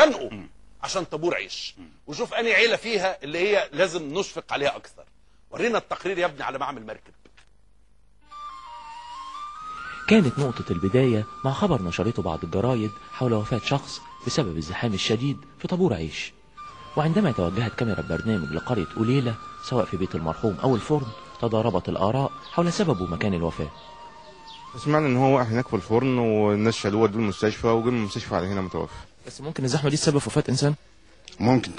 بيتخانقوا عشان طابور عيش. وشوف انهي عيله فيها اللي هي لازم نشفق عليها اكثر. ورينا التقرير يا ابني على معمل مركب. كانت نقطة البداية مع خبر نشرته بعض الجرايد حول وفاة شخص بسبب الزحام الشديد في طابور عيش. وعندما توجهت كاميرا برنامج لقرية قليلة سواء في بيت المرحوم أو الفرن تضاربت الآراء حول سبب ومكان الوفاة. سمعنا ان هو واقع هناك في الفرن والناس شالوه ودوه المستشفى وجه من المستشفى على هنا متوفى. بس ممكن الزحمة دي تسبب وفاة إنسان؟ ممكن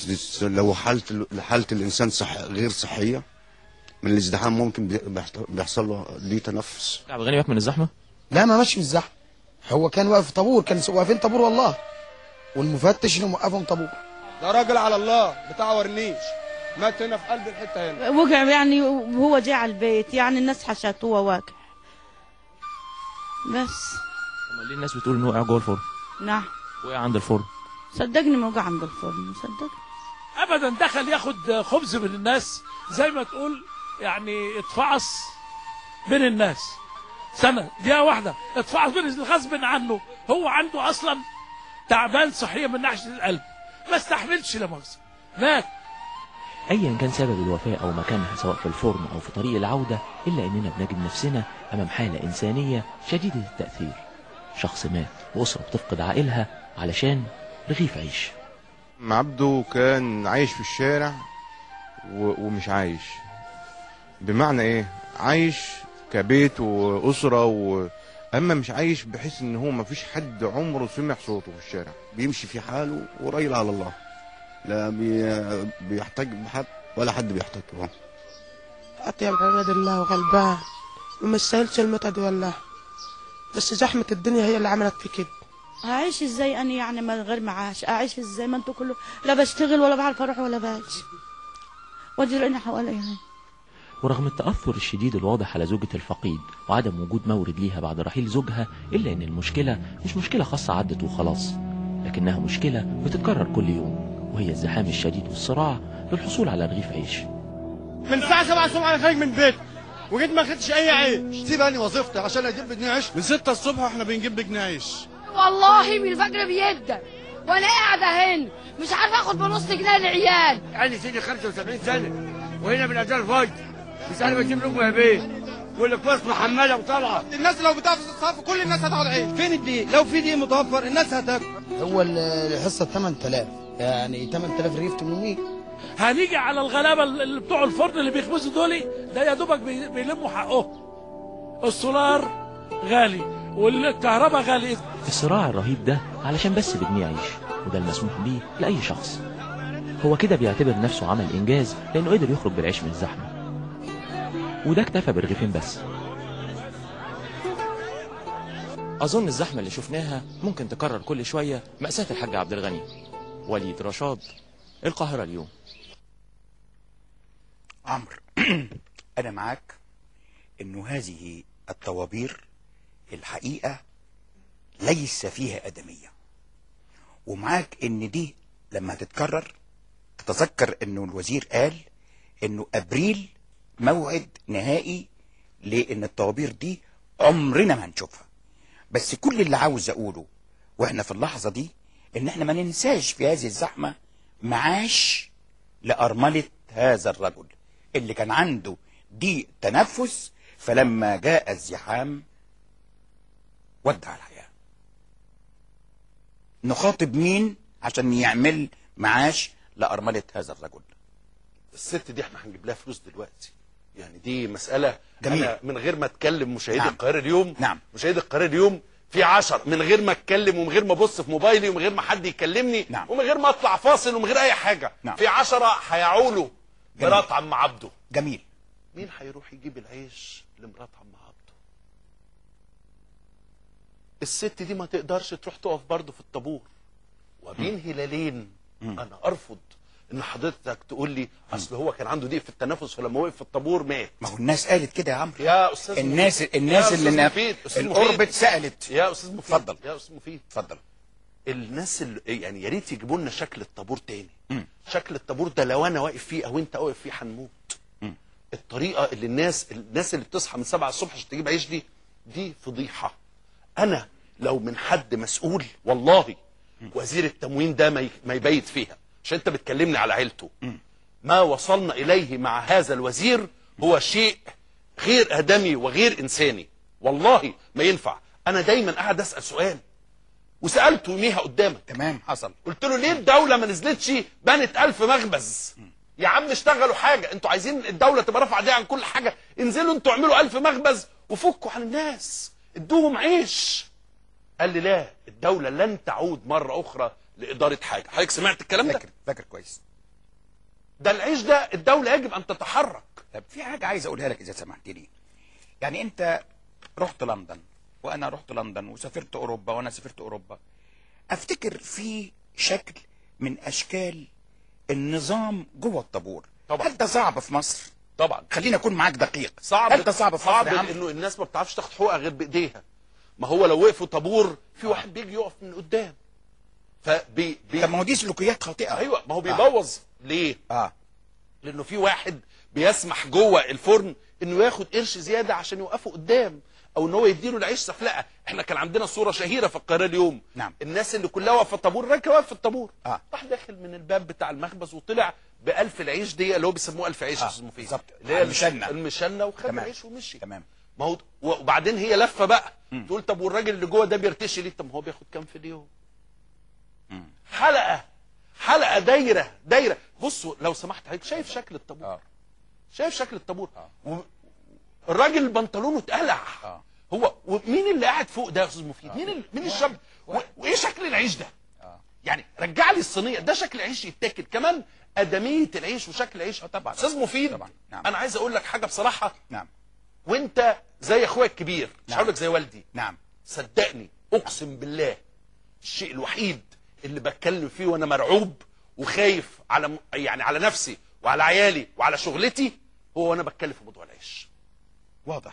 لو حالة الإنسان غير صحية من الازدحام ممكن بيحصل له ليه تنفس. عبد الغني مات من الزحمة؟ لا ما ماشي في الزحمة، هو كان واقف طابور، كان واقفين طابور والله، والمفتش اللي موقفهم طابور. ده راجل على الله بتاع ورنيش مات هنا في قلب الحته هنا، وقع يعني وهو جاي على البيت، يعني الناس حشته وهو واقع بس. امال ليه الناس بتقول انه وقع جوه الفرن؟ نعم وقع عند الفرن. صدقني ما وقع عند الفرن، صدقني ابدا. دخل ياخد خبز من الناس زي ما تقول، يعني اتفعص بين الناس سنه دقيقه واحده، اتفعص بين غصب عنه. هو عنده اصلا تعبان صحيا من ناحيه القلب، ما استحملش لا مؤاخذه مات. ايا كان سبب الوفاة او مكانها سواء في الفرن او في طريق العودة، الا اننا بنجد نفسنا امام حالة انسانية شديدة التأثير. شخص مات واسرة بتفقد عائلها علشان رغيف عيش. عبده كان عايش في الشارع ومش عايش. بمعنى ايه؟ عايش كبيت واسرة اما مش عايش بحيث ان هو ما فيش حد عمره سمع صوته في الشارع. بيمشي في حاله ورايل على الله، لا بيحتاج بحد ولا حد بيحتاج له. أطيب عباد الله وغلبان وما يستاهلش المتعة والله، بس زحمة الدنيا هي اللي عملت في كده. هعيش ازاي انا يعني من غير معاش؟ اعيش ازاي ما انتوا كله لا بشتغل ولا بعرف اروح ولا باجي واجي لنا حواليها. ورغم التأثر الشديد الواضح على زوجة الفقيد وعدم وجود مورد ليها بعد رحيل زوجها، إلا أن المشكلة مش مشكلة خاصة عدت وخلاص، لكنها مشكلة بتتكرر كل يوم، وهي الزحام الشديد والصراع للحصول على رغيف عيش. من الساعه 7 الصبح انا خارج من بيتي وجيت ما خدتش اي عيش. سيب اني وظيفتي عشان اجيب بجنيه عيش. من 6 الصبح احنا بنجيب بجنيه عيش والله، من الفجر بيبدا وانا قاعده هنا مش عارفه اخد بنص جنيه للعيال. يعني سيدي 75 سنه وهنا من اجل فايت مش عارف اجيب لكم يا بيه. يقول لك بس محمله وطالعه. الناس لو بتقف في الصف كل الناس هتاخد عيش. فين الدقيق؟ لو في دقيق متوفر الناس هتاكل. هو الحصة 8000، يعني 8000 رغيف 800. هنيجي على الغلابه اللي بتوع الفرن اللي بيخبزوا دول، ده يا دوبك بيلموا حقهم. السولار غالي والكهرباء غالي. الصراع الرهيب ده علشان بس بجنيه عيش، وده المسموح بيه لأي شخص. هو كده بيعتبر نفسه عمل إنجاز لأنه قدر يخرج بالعيش من الزحمة، وده اكتفى برغيفين بس. أظن الزحمة اللي شفناها ممكن تكرر كل شوية مأساة الحاج عبد الغني. وليد رشاد، القاهرة اليوم. عمرو أنا معاك إنه هذه الطوابير الحقيقة ليس فيها آدمية، ومعاك إن دي لما تتكرر تتذكر إنه الوزير قال إنه أبريل موعد نهائي لأن الطوابير دي عمرنا ما هنشوفها. بس كل اللي عاوز أقوله وإحنا في اللحظة دي إن إحنا ما ننساش في هذه الزحمة معاش لأرملة هذا الرجل اللي كان عنده ضيق تنفس، فلما جاء الزحام ودع الحياة. نخاطب مين عشان يعمل معاش لأرملة هذا الرجل؟ الست دي احنا هنجيب لها فلوس دلوقتي، يعني دي مسألة جميل. أنا من غير ما اتكلم مشاهدي نعم. القاهرة اليوم، نعم. مشاهدي القاهرة اليوم في 10 من غير ما اتكلم ومن غير ما ابص في موبايلي ومن غير ما حد يكلمني، نعم. ومن غير ما اطلع فاصل ومن غير اي حاجة، نعم. في 10 هيعولوا مرات عم عبده. جميل. مين هيروح يجيب العيش لمرات عم عبده؟ الست دي ما تقدرش تروح تقف برضه في الطابور. وبين هلالين انا ارفض ان حضرتك تقول لي اصل هو كان عنده ضيق في التنفس فلما وقف في الطابور مات. ما هو الناس قالت كده يا عمرو. يا استاذ الناس مفيد. اللي الأوربت مفيد. سألت. يا استاذ مفيد. اتفضل يا استاذ مفيد. اتفضل. الناس اللي يعني يا ريت يجيبوا لنا شكل الطابور تاني. شكل الطابور ده لو انا واقف فيه او انت واقف فيه هنموت. الطريقه اللي الناس اللي بتصحى من 7 الصبح عشان تجيب عيش دي فضيحه. انا لو من حد مسؤول والله وزير التموين ده ما يبيت فيها، عشان انت بتكلمني على عيلته. ما وصلنا اليه مع هذا الوزير هو شيء غير ادمي وغير انساني، والله ما ينفع. انا دايما قاعد اسال سؤال، وسالته يوميها قدامك. تمام، حصل. قلت له ليه الدوله ما نزلتش بنت 1000 مخبز؟ يا عم اشتغلوا حاجه، انتوا عايزين الدوله تبقى رافعه ايديها عن كل حاجه، انزلوا انتوا اعملوا 1000 مخبز وفكوا عن الناس، ادوهم عيش. قال لي لا، الدوله لن تعود مره اخرى لاداره حاجه. حضرتك سمعت الكلام ده؟ فاكر كويس. ده العيش ده الدوله يجب ان تتحرك. طب في حاجه عايز اقولها لك اذا سمحت لي. يعني انت رحت لندن وانا رحت لندن، وسافرت اوروبا وانا سافرت اوروبا. افتكر في شكل من اشكال النظام جوه الطابور. طبعا. هل ده صعب في مصر؟ طبعا. خلينا اكون معاك دقيق. صعب. هل ده صعب في مصر؟ صعب انه الناس ما بتعرفش تاخد حقوقها غير بايديها. ما هو لو وقفوا طابور في واحد بيجي يقف من قدام. طب ما هو دي سلوكيات خاطئه. ايوه، ما هو بيبوظ. ليه؟ لانه في واحد بيسمح جوه الفرن انه ياخد قرش زياده عشان يوقفه قدام، او ان هو يديله العيش سفلقه. احنا كان عندنا صوره شهيره في القاهره اليوم. نعم. الناس اللي كلها واقفه في الطابور، الراجل واقف في الطابور، راح داخل من الباب بتاع المخبز وطلع ب1000 العيش دي اللي هو بيسموه 1000 عيش اسمه فيه بالظبط، اللي هي المشنه وخد العيش ومشي. تمام. ما هو وبعدين هي لفه بقى تقول طب والراجل اللي جوه ده بيرتشي ليه؟ طب ما هو بياخد كام في اليوم؟ حلقه دايره. بصوا لو سمحت حضرتك، شايف شكل الطابور؟ شايف شكل الطابور؟ الراجل بنطلونه اتقلع. هو مين اللي قاعد فوق ده يا استاذ مفيد؟ مين الشاب؟ وايه شكل العيش ده؟ يعني رجع لي الصينيه، ده شكل عيش يتاكل؟ كمان ادميه العيش وشكل العيش. طبعا استاذ مفيد طبعا. نعم. انا عايز اقول لك حاجه بصراحه. نعم. وانت زي اخويا الكبير، مش هقول لك زي والدي. نعم. صدقني اقسم بالله الشيء الوحيد اللي بتكلم فيه وانا مرعوب وخايف على نفسي وعلى عيالي وعلى شغلتي هو وانا بتكلم في موضوع العيش. واضح.